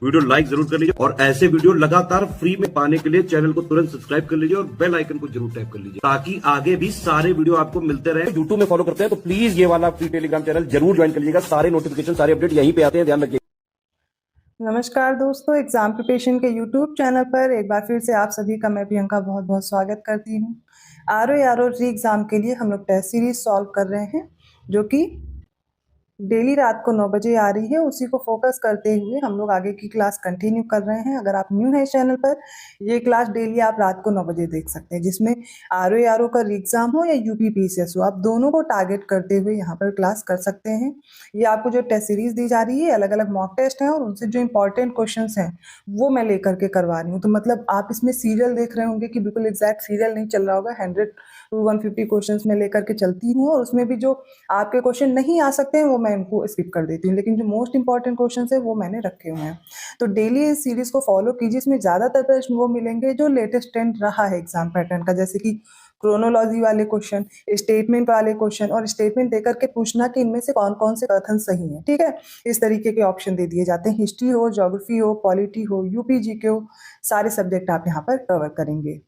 Video like जरूर कर लीजिए और ऐसे वीडियो लगातार फ्री में पाने के लिए चैनल को तुरंत सब्सक्राइब कर लीजिए और बेल आइकन को जरूर टैप कर लीजिए ताकि आगे भी सारे वीडियो आपको मिलते रहे। यूट्यूब में फॉलो करते हैं तो प्लीज ये वाला फ्री टेलीग्राम चैनल जरूर ज्वाइन कर लीजिएगा। सारे नोटिफिकेशन सारे अपडेट यहीं पे आते हैं, ध्यान रखिए। नमस्कार दोस्तों, एग्जाम प्रिपरेशन के यूट्यूब चैनल पर एक बार फिर से आप सभी का मैं प्रियंका बहुत बहुत स्वागत करती हूँ। आरओ री एग्ज़ाम के लिए हम लोग टेस्ट सीरीज सॉल्व कर रहे हैं जो कि डेली रात को 9 बजे आ रही है। उसी को फोकस करते हुए हम लोग आगे की क्लास कंटिन्यू कर रहे हैं। अगर आप न्यू हैं चैनल पर, ये क्लास डेली आप रात को 9 बजे देख सकते हैं, जिसमें आरओ का री एग्ज़ाम हो या यूपी पीसीएस हो, आप दोनों को टारगेट करते हुए यहाँ पर क्लास कर सकते हैं। ये आपको जो टेस्ट सीरीज दी जा रही है, अलग अलग मॉक टेस्ट हैं और उनसे जो इंपॉर्टेंट क्वेश्चन हैं वो मैं लेकर के करवा रही हूँ। तो मतलब आप इसमें सीरियल देख रहे होंगे कि बिल्कुल एग्जैक्ट सीरियल नहीं चल रहा होगा। 100 to 150 क्वेश्चन में लेकर के चलती हूँ और उसमें भी जो आपके क्वेश्चन नहीं आ सकते हैं वो मैं इनको स्किप कर देती हूँ, लेकिन जो मोस्ट इंपॉर्टेंट क्वेश्चन है वो मैंने रखे हुए हैं। तो डेली इस सीरीज को फॉलो कीजिए। इसमें ज़्यादातर प्रश्न वो मिलेंगे जो लेटेस्ट ट्रेंड रहा है एग्जाम पैटर्न का, जैसे कि क्रोनोलॉजी वाले क्वेश्चन, स्टेटमेंट वाले क्वेश्चन और स्टेटमेंट देकर के पूछना कि इनमें से कौन कौन से कथन सही हैं। ठीक है, इस तरीके के ऑप्शन दे दिए जाते हैं। हिस्ट्री हो, ज्योग्राफी हो, पॉलिटी हो, यूपी जीके हो, सारे सब्जेक्ट आप यहाँ पर कवर करेंगे।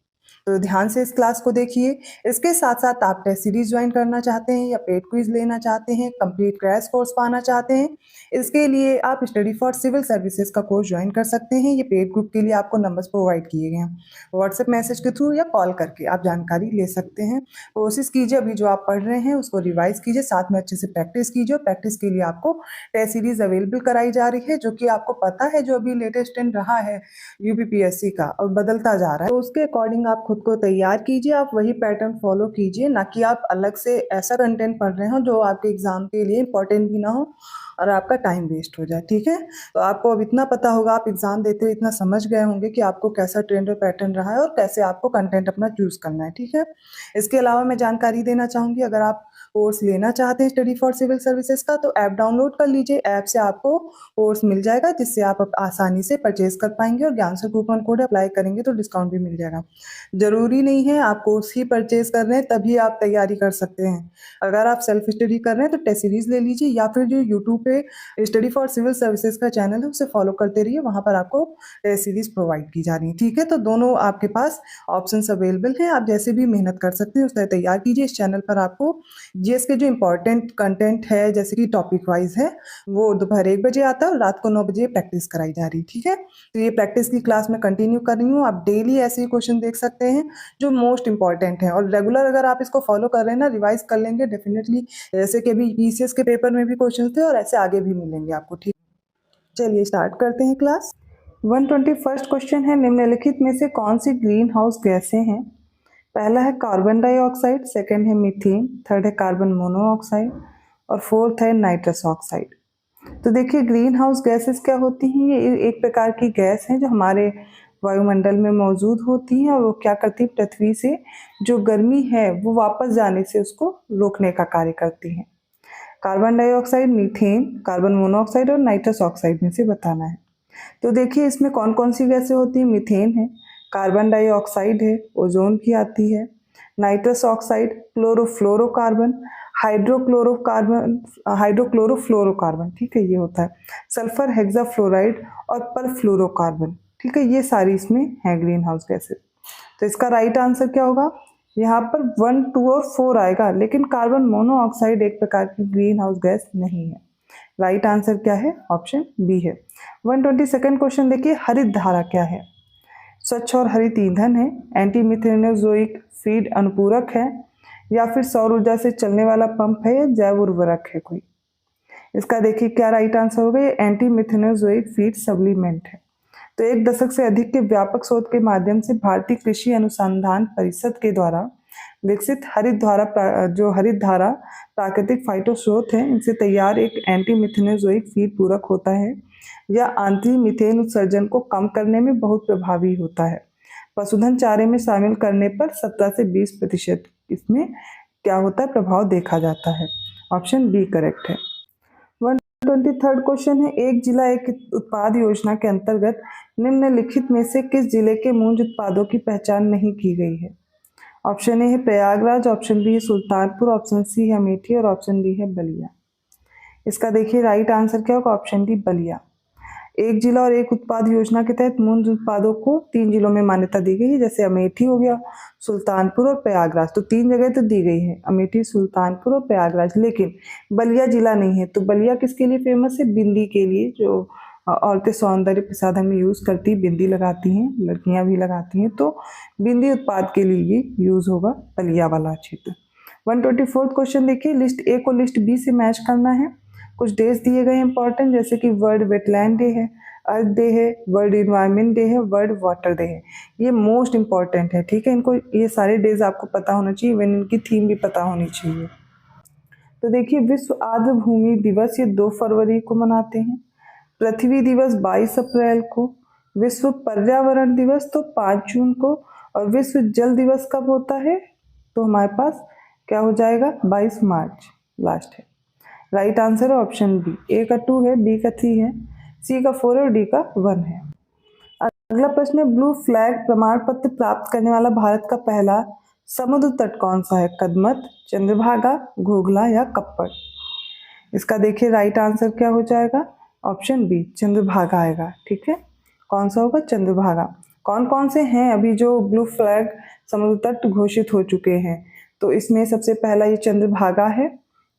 तो ध्यान से इस क्लास को देखिए। इसके साथ साथ आप टेस्ट सीरीज ज्वाइन करना चाहते हैं या पेड क्विज लेना चाहते हैं, कंप्लीट क्रैश कोर्स पाना चाहते हैं, इसके लिए आप स्टडी फॉर सिविल सर्विसेज का कोर्स ज्वाइन कर सकते हैं। ये पेड ग्रुप के लिए आपको नंबर्स प्रोवाइड किए गए हैं। व्हाट्सएप मैसेज के थ्रू या कॉल करके आप जानकारी ले सकते हैं। कोशिश कीजिए अभी जो आप पढ़ रहे हैं उसको रिवाइज कीजिए, साथ में अच्छे से प्रैक्टिस कीजिए। प्रैक्टिस के लिए आपको टेस्ट सीरीज अवेलेबल कराई जा रही है, जो कि आपको पता है जो अभी लेटेस्ट ट्रेंड रहा है यूपीपीएससी का और बदलता जा रहा है, तो उसके अकॉर्डिंग आप खुद को तैयार कीजिए। आप वही पैटर्न फॉलो कीजिए, ना कि आप अलग से ऐसा कंटेंट पढ़ रहे हो जो आपके एग्जाम के लिए इंपॉर्टेंट भी ना हो और आपका टाइम वेस्ट हो जाए। ठीक है, तो आपको अब इतना पता होगा, आप एग्जाम देते हुए इतना समझ गए होंगे कि आपको कैसा ट्रेंड और पैटर्न रहा है और कैसे आपको कंटेंट अपना चूज करना है। ठीक है, इसके अलावा मैं जानकारी देना चाहूँगी, अगर आप कोर्स लेना चाहते हैं स्टडी फॉर सिविल सर्विसेज का तो ऐप डाउनलोड कर लीजिए। ऐप से आपको कोर्स मिल जाएगा जिससे आप आसानी से परचेज कर पाएंगे और ज्ञान से कूपन कोड अप्लाई करेंगे तो डिस्काउंट भी मिल जाएगा। जरूरी नहीं है आप कोर्स ही परचेज कर रहे हैं तभी आप तैयारी कर सकते हैं। अगर आप सेल्फ स्टडी कर रहे हैं तो टेस्ट सीरीज ले लीजिए या फिर जो यूट्यूब पे स्टडी फॉर सिविल सर्विसेज का चैनल है उसे फॉलो करते रहिए, वहां पर आपको टेस्ट सीरीज प्रोवाइड की जा रही है। ठीक है, तो दोनों आपके पास ऑप्शन अवेलेबल हैं, आप जैसे भी मेहनत कर सकते हैं उससे तैयार कीजिए। इस चैनल पर आपको जीएस के जो इंपॉर्टेंट कंटेंट है जैसे कि टॉपिक वाइज है वो दोपहर 1 बजे आता है और रात को 9 बजे प्रैक्टिस कराई जा रही है। ठीक है, तो ये प्रैक्टिस की क्लास में कंटिन्यू कर रही हूँ। आप डेली ऐसे ही क्वेश्चन देख सकते हैं जो मोस्ट इंपॉर्टेंट है और रेगुलर अगर आप इसको फॉलो कर रहे हैं ना, रिवाइज कर लेंगे डेफिनेटली, जैसे कि अभी पीसीएस के पेपर में भी क्वेश्चन थे और ऐसे आगे भी मिलेंगे आपको। ठीक, चलिए स्टार्ट करते हैं क्लास। 121 क्वेश्चन है, निम्नलिखित में से कौन सी ग्रीन हाउस गैसें हैं? पहला है कार्बन डाइऑक्साइड, सेकंड है मीथेन, थर्ड है कार्बन मोनोऑक्साइड और फोर्थ है नाइट्रस ऑक्साइड। तो देखिए ग्रीन हाउस गैसेस क्या होती हैं? ये एक प्रकार की गैस है जो हमारे वायुमंडल में मौजूद होती हैं और वो क्या करती है, पृथ्वी से जो गर्मी है वो वापस जाने से उसको रोकने का कार्य करती हैं। Carbon dioxide, methane, carbon monoxide और नाइट्रस ऑक्साइड में से बताना है। तो देखिए इसमें कौन कौन सी गैसें होती हैं? मीथेन है, कार्बन डाइऑक्साइड है, ओजोन की आती है, नाइट्रस ऑक्साइड, क्लोरोफ्लोरोकार्बन, हाइड्रोक्लोरोफ्लोरोकार्बन, ठीक है ये होता है, सल्फर हेक्साफ्लोराइड और परफ्लोरोकार्बन। ठीक है, ये सारी इसमें है ग्रीन हाउस गैसेस। तो इसका राइट आंसर क्या होगा? यहाँ पर 1, 2 और 4 आएगा, लेकिन कार्बन मोनोऑक्साइड एक प्रकार की ग्रीन हाउस गैस नहीं है। राइट आंसर क्या है? ऑप्शन बी है। 122 क्वेश्चन देखिए, हरित धारा क्या है? स्वच्छ और हरित ईंधन है, एंटी मिथेनोजोइक फीड अनुपूरक है, या फिर सौर ऊर्जा से चलने वाला पंप है, या जैव उर्वरक है कोई? इसका देखिए क्या राइट आंसर होगा? ये एंटी मिथेनोजोइक फीड सप्लीमेंट है। तो 1 दशक से अधिक के व्यापक शोध के माध्यम से भारतीय कृषि अनुसंधान परिषद के द्वारा विकसित हरित धारा प्राकृतिक फाइटोस्रोत है, इनसे तैयार एक एंटी मिथेनोजोइक फीड पूरक होता है। यह आंतरिक मीथेन उत्सर्जन को कम करने में बहुत प्रभावी होता है। पशुधन चारे में शामिल करने पर 17 से 20% इसमें क्या होता है, प्रभाव देखा जाता है। ऑप्शन बी करेक्ट है। 123 क्वेश्चन है, एक जिला एक उत्पाद योजना के अंतर्गत निम्नलिखित में से किस जिले के मूंज उत्पादों की पहचान नहीं की गई है? ऑप्शन ए है प्रयागराज, ऑप्शन बी है सुल्तानपुर, ऑप्शन सी है अमेठी और ऑप्शन डी है बलिया। इसका देखिए राइट आंसर क्या होगा? Option D Ballia. एक जिला और एक उत्पाद योजना के तहत मूंज उत्पादों को 3 जिलों में मान्यता दी गई है, जैसे अमेठी हो गया, सुल्तानपुर और प्रयागराज। तो 3 जगह तो दी गई है, अमेठी, सुल्तानपुर और प्रयागराज, लेकिन बलिया जिला नहीं है। तो बलिया किसके लिए फेमस है? बिंदी के लिए, जो औरतें सौंदर्य प्रसाधन में यूज करती, बिंदी लगाती हैं, लड़कियां भी लगाती हैं। तो बिंदी उत्पाद के लिए ये यूज होगा बलिया वाला क्षेत्र। 124 क्वेश्चन देखिए, लिस्ट ए को लिस्ट बी से मैच करना है। कुछ डेज दिए गए इंपॉर्टेंट, जैसे कि वर्ल्ड वेटलैंड डे है, अर्थ डे है, वर्ल्ड इन्वायरमेंट डे है, वर्ल्ड वाटर डे है। ये मोस्ट इंपॉर्टेंट है, ठीक है। इनको ये सारे डेज आपको पता होना चाहिए, इवन इनकी थीम भी पता होनी चाहिए। तो देखिए, विश्व आर्द्र भूमि दिवस ये 2 फरवरी को मनाते हैं। पृथ्वी दिवस 22 अप्रैल को। विश्व पर्यावरण दिवस तो 5 जून को। और विश्व जल दिवस कब होता है? तो हमारे पास क्या हो जाएगा? 22 मार्च लास्ट है। राइट आंसर है ऑप्शन बी। ए का 2 है, बी का 3 है, सी का 4 है और डी का 1 है। अगला प्रश्न है, ब्लू फ्लैग प्रमाण पत्र प्राप्त करने वाला भारत का पहला समुद्र तट कौन सा है? कदमत, चंद्रभागा, घोघला या कप्पड़? इसका देखिए राइट आंसर क्या हो जाएगा? ऑप्शन बी, चंद्रभागा आएगा, ठीक है। कौन सा होगा? चंद्रभागा। कौन कौन से हैं अभी जो ब्लू फ्लैग समुद्र तट घोषित हो चुके हैं? तो इसमें सबसे पहला ये चंद्रभागा है,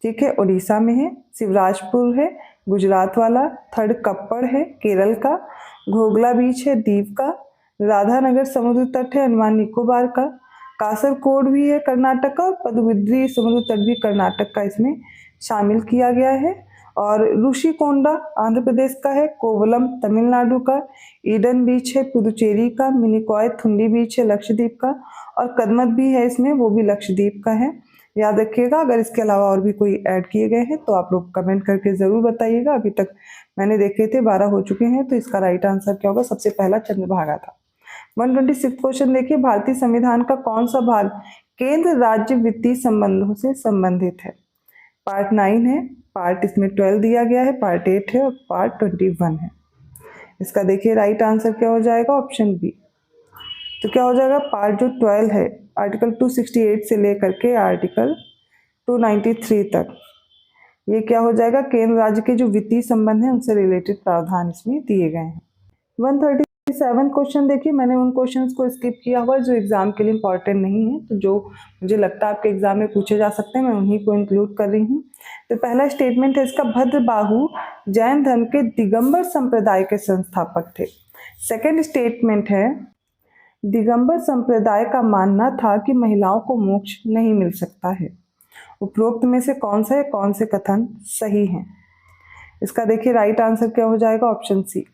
ठीक है, उड़ीसा में है। शिवराजपुर है, गुजरात वाला। थर्ड कप्पड़ है, केरल का। घोघला बीच है, दीव का। राधानगर समुद्र तट है, अंडमान निकोबार का। कासरकोड भी है, कर्नाटक का। और पदुबिद्री समुद्र तट भी कर्नाटक का इसमें शामिल किया गया है। और ऋषिकोंडा आंध्र प्रदेश का है। कोवलम तमिलनाडु का। ईडन बीच है, पुदुचेरी का। मिनिकॉय थुंडी बीच है, लक्षद्वीप का। और कदमत भी है इसमें, वो भी लक्षद्वीप का है। याद रखिएगा, अगर इसके अलावा और भी कोई ऐड किए गए हैं तो आप लोग कमेंट करके ज़रूर बताइएगा। अभी तक मैंने देखे थे 12 हो चुके हैं, तो इसका राइट आंसर क्या होगा? सबसे पहला चंद्रभागा था। 126 क्वेश्चन देखिए, भारतीय संविधान का कौन सा भाग केंद्र राज्य वित्तीय संबंधों से संबंधित है? पार्ट 9 है, पार्ट इसमें 12 दिया गया है, पार्ट 8 है और पार्ट 21 है। इसका देखिए राइट आंसर क्या हो जाएगा? Option B. तो क्या हो जाएगा? पार्ट जो 12 है, आर्टिकल 268 से लेकर के आर्टिकल 293 तक, ये क्या हो जाएगा? केंद्र राज्य के जो वित्तीय संबंध है उनसे रिलेटेड प्रावधान इसमें दिए गए हैं। 137 क्वेश्चन देखिए, मैंने उन क्वेश्चंस को स्किप किया हुआ जो एग्जाम के लिए इंपॉर्टेंट नहीं है, तो जो मुझे लगता है आपके एग्जाम में पूछे जा सकते हैं, मैं उन्हीं को इंक्लूड कर रही हूँ। तो पहला स्टेटमेंट है इसका, भद्रबाहु जैन धर्म के दिगंबर संप्रदाय के संस्थापक थे। सेकेंड स्टेटमेंट है, दिगंबर संप्रदाय का मानना था कि महिलाओं को मोक्ष नहीं मिल सकता है। उपरोक्त में से कौन सा है, कौन से कथन सही हैं? इसका देखिए राइट आंसर क्या हो जाएगा? Option C.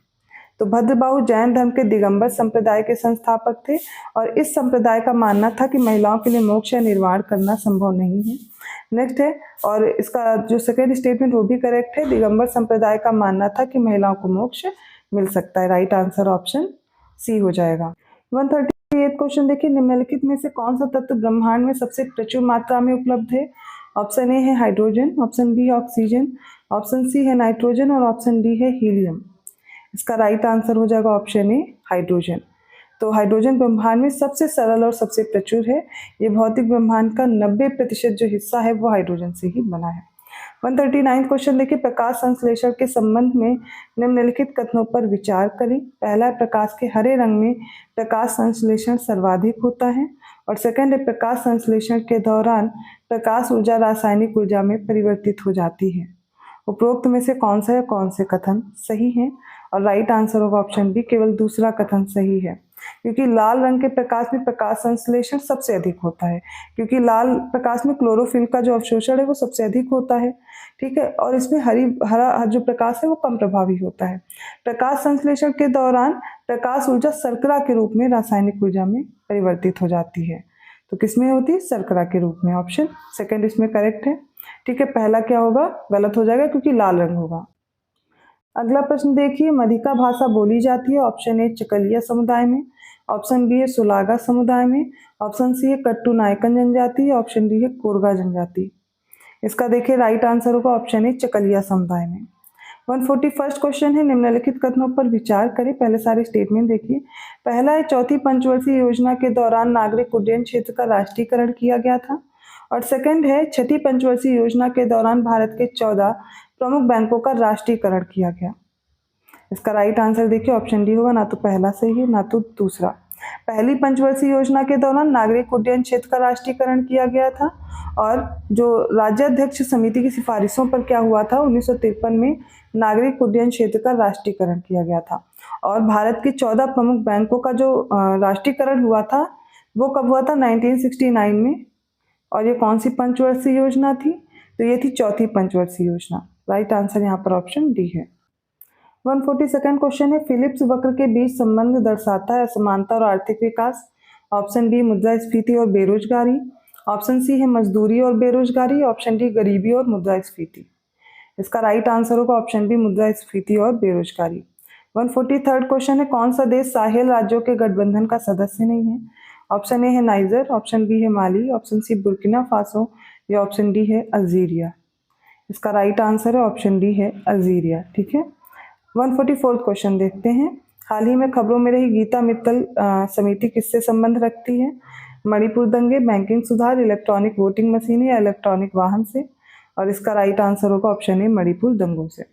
तो भद्रबाहु जैन धर्म के दिगंबर संप्रदाय के संस्थापक थे और इस संप्रदाय का मानना था कि महिलाओं के लिए मोक्ष या निर्वाण करना संभव नहीं है। नेक्स्ट है, और इसका जो सेकेंड स्टेटमेंट वो भी करेक्ट है, दिगंबर संप्रदाय का मानना था कि महिलाओं को मोक्ष मिल सकता है। राइट आंसर ऑप्शन सी हो जाएगा। 138 क्वेश्चन देखिए, निम्नलिखित में से कौन सा तत्व ब्रह्मांड में सबसे प्रचुर मात्रा में उपलब्ध है? ऑप्शन ए है हाइड्रोजन, ऑप्शन बी है ऑक्सीजन, ऑप्शन सी है नाइट्रोजन और ऑप्शन डी है हीलियम। इसका राइट आंसर हो जाएगा ऑप्शन ए, हाइड्रोजन। तो हाइड्रोजन ब्रह्मांड में सबसे सरल और सबसे प्रचुर है। ये भौतिक ब्रह्मांड का 90% जो हिस्सा है वो हाइड्रोजन से ही बना है। 139 क्वेश्चन देखिए, प्रकाश संश्लेषण के संबंध में निम्नलिखित कथनों पर विचार करें। पहला है, प्रकाश के हरे रंग में प्रकाश संश्लेषण सर्वाधिक होता है। और सेकंड है, प्रकाश संश्लेषण के दौरान प्रकाश ऊर्जा रासायनिक ऊर्जा में परिवर्तित हो जाती है। उपरोक्त में से कौन सा या कौन से कथन सही हैं? और राइट आंसर होगा ऑप्शन बी, केवल दूसरा कथन सही है, क्योंकि लाल रंग के प्रकाश में प्रकाश संश्लेषण सबसे अधिक होता है, क्योंकि लाल प्रकाश में क्लोरोफिल का जो अवशोषण है वो सबसे अधिक होता है, ठीक है। और इसमें हरा जो प्रकाश है वो कम प्रभावी होता है। प्रकाश संश्लेषण के दौरान प्रकाश ऊर्जा शर्करा के रूप में रासायनिक ऊर्जा में परिवर्तित हो जाती है। तो किसमें होती है? शर्करा के रूप में। ऑप्शन सेकंड इसमें करेक्ट है, ठीक है। पहला क्या होगा? गलत हो जाएगा, क्योंकि लाल रंग होगा। अगला प्रश्न देखिए, मधिका भाषा बोली जाती है। ऑप्शन ए चकलिया समुदाय में, ऑप्शन बी है सुलागा समुदाय में, ऑप्शन सी है कट्टू नायकन जनजाति, ऑप्शन डी है कोरगा जनजाति। इसका देखिए राइट आंसर होगा ऑप्शन ए चकलिया समुदाय में। 141 क्वेश्चन है, निम्नलिखित कथनों पर विचार करें। पहले सारे स्टेटमेंट देखिए। पहला है, चौथी पंचवर्षीय योजना के दौरान नागरिक उड्डयन क्षेत्र का राष्ट्रीयकरण किया गया था। और सेकंड है, छठी पंचवर्षीय योजना के दौरान भारत के 14 प्रमुख बैंकों का राष्ट्रीयकरण किया गया। इसका राइट आंसर देखिए ऑप्शन डी होगा, ना तो पहला सही है ना तो दूसरा। पहली पंचवर्षीय योजना के दौरान नागरिक उड्डयन क्षेत्र का राष्ट्रीयकरण किया गया था, और जो राज्याध्यक्ष समिति की सिफारिशों पर क्या हुआ था, 1953 में नागरिक उड्डयन क्षेत्र का राष्ट्रीयकरण किया गया था। और भारत के 14 प्रमुख बैंकों का जो राष्ट्रीयकरण हुआ था वो कब हुआ था, 1969 में। और ये कौन सी पंचवर्षीय योजना थी, तो ये थी चौथी पंचवर्षीय योजना। राइट आंसर यहाँ पर ऑप्शन डी है। 142nd क्वेश्चन है, फिलिप्स वक्र के बीच संबंध दर्शाता है असमानता और आर्थिक विकास। ऑप्शन बी मुद्रास्फीति और बेरोजगारी, ऑप्शन सी है मजदूरी और बेरोजगारी, ऑप्शन डी गरीबी और मुद्रास्फीति। इसका राइट आंसर होगा ऑप्शन बी मुद्रास्फीति और बेरोजगारी। 143rd क्वेश्चन है, कौन सा देश साहेल राज्यों के गठबंधन का सदस्य नहीं है। ऑप्शन ए है नाइजर, ऑप्शन बी है माली, ऑप्शन सी बुर्किना फासो, या ऑप्शन डी है अल्जीरिया। इसका राइट आंसर है ऑप्शन डी है अल्जीरिया। ठीक है। 144th क्वेश्चन देखते हैं, हाल ही में खबरों में रही गीता मित्तल समिति किससे संबंध रखती है। मणिपुर दंगे, बैंकिंग सुधार, इलेक्ट्रॉनिक वोटिंग मशीन या इलेक्ट्रॉनिक वाहन से। और इसका राइट आंसर होगा ऑप्शन ए मणिपुर दंगों से।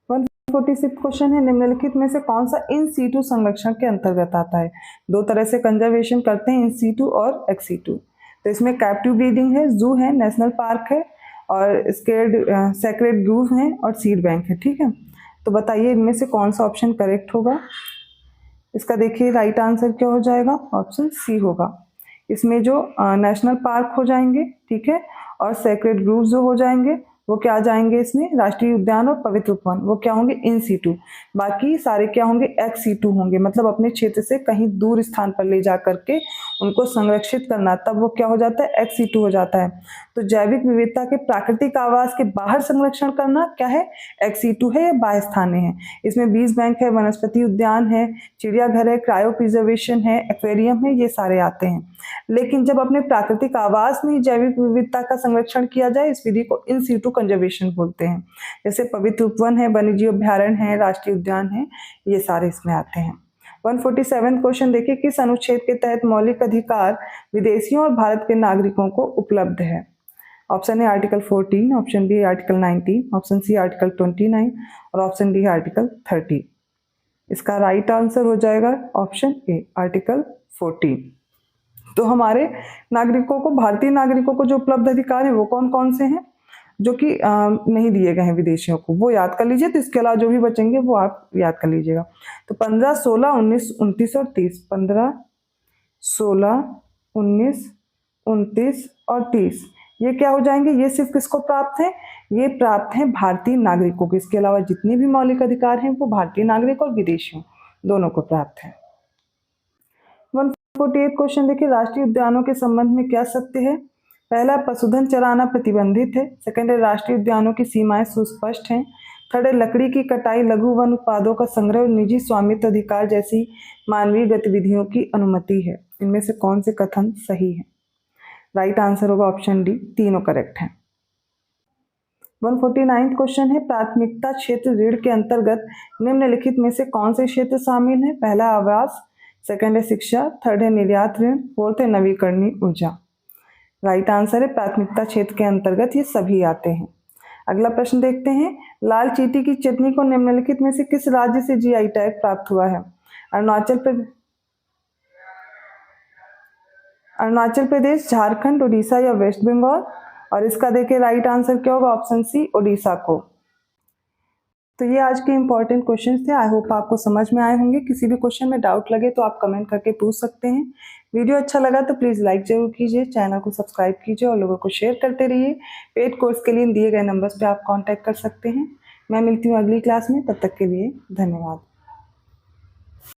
146 क्वेश्चन है, निम्नलिखित में से कौन सा इन सीटू संरक्षण के अंतर्गत आता है। दो तरह से कंजर्वेशन करते हैं, इन सीटू और एक्स सीटू। तो इसमें कैप्टिव ब्रीडिंग है, जू है, नेशनल पार्क है, और सेक्रेड ग्रूव है, और सीड बैंक है। ठीक है। तो बताइए इनमें से कौन सा ऑप्शन करेक्ट होगा। इसका देखिए राइट आंसर क्या हो जाएगा, ऑप्शन सी होगा। इसमें जो नेशनल पार्क हो जाएंगे, ठीक है, और सेक्रेड ग्रूव जो हो जाएंगे वो क्या जाएंगे, इसमें राष्ट्रीय उद्यान और पवित्र उपवन वो क्या होंगे, इन सीटू। बाकी सारे क्या होंगे, एक्स सीटू होंगे, मतलब अपने क्षेत्र से कहीं दूर स्थान पर ले जा करके उनको संरक्षित करना, तब वो क्या हो जाता है, एक्स सीटू हो जाता है। तो जैविक विविधता के प्राकृतिक आवास के बाहर संरक्षण करना क्या है, एक्स सीटू है या बाह्य स्थानीय है। इसमें बीज बैंक है, वनस्पति उद्यान है, चिड़ियाघर है, क्रायो प्रिजर्वेशन है, एक्वेरियम है, ये सारे आते हैं। लेकिन जब अपने प्राकृतिक आवास में जैविक विविधता का संरक्षण किया जाए, इस विधि को इन सीटू कंजर्वेशन बोलते हैं। जैसे पवित्र उपवन है, वन्यजीव अभ्यारण्य है, राष्ट्रीय उद्यान है, ये सारे इसमें आते हैं। 147 क्वेश्चन देखिए, किस अनुच्छेद के तहत मौलिक अधिकार विदेशियों और भारत के नागरिकों को उपलब्ध है। Option A article 14, option B article 19, option C article 29 और ऑप्शन डी आर्टिकल 30। इसका राइट आंसर हो जाएगा ऑप्शन ए आर्टिकल 14। तो हमारे नागरिकों को, भारतीय नागरिकों को जो उपलब्ध अधिकार है वो कौन कौन से हैं, जो कि नहीं दिए गए हैं विदेशियों को, वो याद कर लीजिए। तो इसके अलावा जो भी बचेंगे वो आप याद कर लीजिएगा। तो 15, 16, 19, 29 और 30। 15, 16, 19, 29 और 30 ये क्या हो जाएंगे, ये सिर्फ किसको प्राप्त है, ये प्राप्त है भारतीय नागरिकों को। इसके अलावा जितने भी मौलिक अधिकार हैं वो भारतीय नागरिक और विदेशियों दोनों को प्राप्त है। 148 क्वेश्चन देखिए, राष्ट्रीय उद्यानों के संबंध में क्या सत्य है। पहला, पशुधन चराना प्रतिबंधित है। सेकंड है, राष्ट्रीय उद्यानों की सीमाएं सुस्पष्ट हैं। थर्ड है, लकड़ी की कटाई, लघु वन उत्पादों का संग्रह और निजी स्वामित्व अधिकार जैसी मानवीय गतिविधियों की अनुमति है। इनमें से कौन से कथन सही है। राइट आंसर होगा ऑप्शन डी, तीनों करेक्ट हैं। 149 क्वेश्चन है, प्राथमिकता क्षेत्र ऋण के अंतर्गत निम्नलिखित में से कौन से क्षेत्र शामिल है। पहला आवास, सेकंड है शिक्षा, थर्ड है निर्यात ऋण, फोर्थ है नवीकरणीय ऊर्जा। राइट आंसर है प्राथमिकता क्षेत्र के अंतर्गत ये सभी आते हैं। अगला प्रश्न देखते हैं, लाल चींटी की चटनी को निम्नलिखित में से किस राज्य से जीआई टैग प्राप्त हुआ है। अरुणाचल प्रदेश, झारखंड, उड़ीसा या वेस्ट बंगाल। और इसका देखिए राइट आंसर क्या होगा, ऑप्शन सी उड़ीसा को। तो ये आज के इंपॉर्टेंट क्वेश्चंस थे। आई होप आपको समझ में आए होंगे। किसी भी क्वेश्चन में डाउट लगे तो आप कमेंट करके पूछ सकते हैं। वीडियो अच्छा लगा तो प्लीज़ लाइक जरूर कीजिए, चैनल को सब्सक्राइब कीजिए और लोगों को शेयर करते रहिए। पेड कोर्स के लिए दिए गए नंबर्स पे आप कांटेक्ट कर सकते हैं। मैं मिलती हूँ अगली क्लास में, तब तक के लिए धन्यवाद।